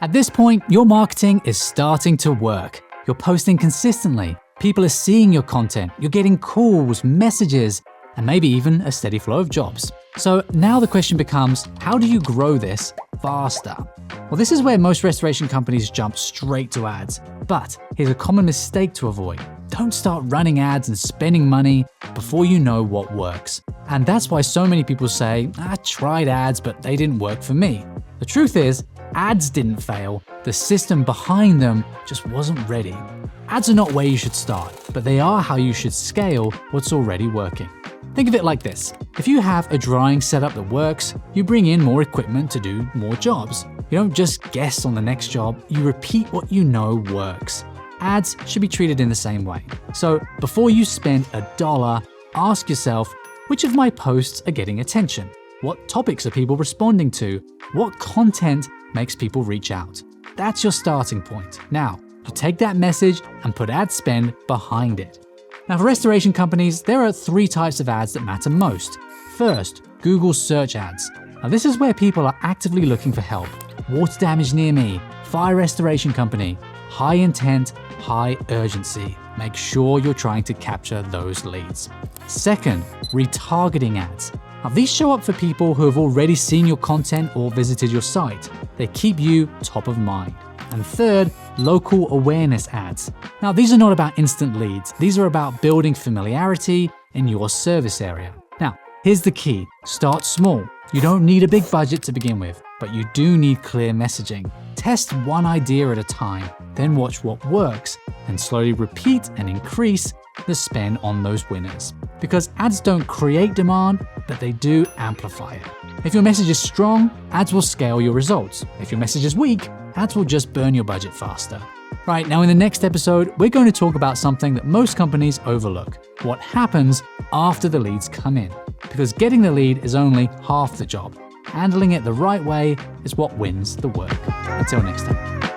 At this point, your marketing is starting to work. You're posting consistently. People are seeing your content. You're getting calls, messages, and maybe even a steady flow of jobs. So now the question becomes, how do you grow this faster? Well, this is where most restoration companies jump straight to ads. But here's a common mistake to avoid. Don't start running ads and spending money before you know what works. And that's why so many people say, I tried ads, but they didn't work for me. The truth is, ads didn't fail. The system behind them just wasn't ready. Ads are not where you should start, but they are how you should scale what's already working. Think of it like this. If you have a drying setup that works, you bring in more equipment to do more jobs. You don't just guess on the next job, you repeat what you know works. Ads should be treated in the same way. So before you spend $1, ask yourself, which of my posts are getting attention? What topics are people responding to? What content makes people reach out? That's your starting point. Now, you take that message and put ad spend behind it. Now, for restoration companies, there are 3 types of ads that matter most. First, Google search ads. Now, this is where people are actively looking for help. Water damage near me, fire restoration company, high intent, high urgency. Make sure you're trying to capture those leads. Second, retargeting ads. Now, these show up for people who have already seen your content or visited your site. They keep you top of mind. And third, local awareness ads. Now, these are not about instant leads. These are about building familiarity in your service area. Now, here's the key. Start small. You don't need a big budget to begin with, but you do need clear messaging. Test one idea at a time, then watch what works, and slowly repeat and increase the spend on those winners. Because ads don't create demand, but they do amplify it. If your message is strong, ads will scale your results. If your message is weak, ads will just burn your budget faster. Right, now in the next episode, we're going to talk about something that most companies overlook. What happens after the leads come in. Because getting the lead is only half the job. Handling it the right way is what wins the work. Until next time.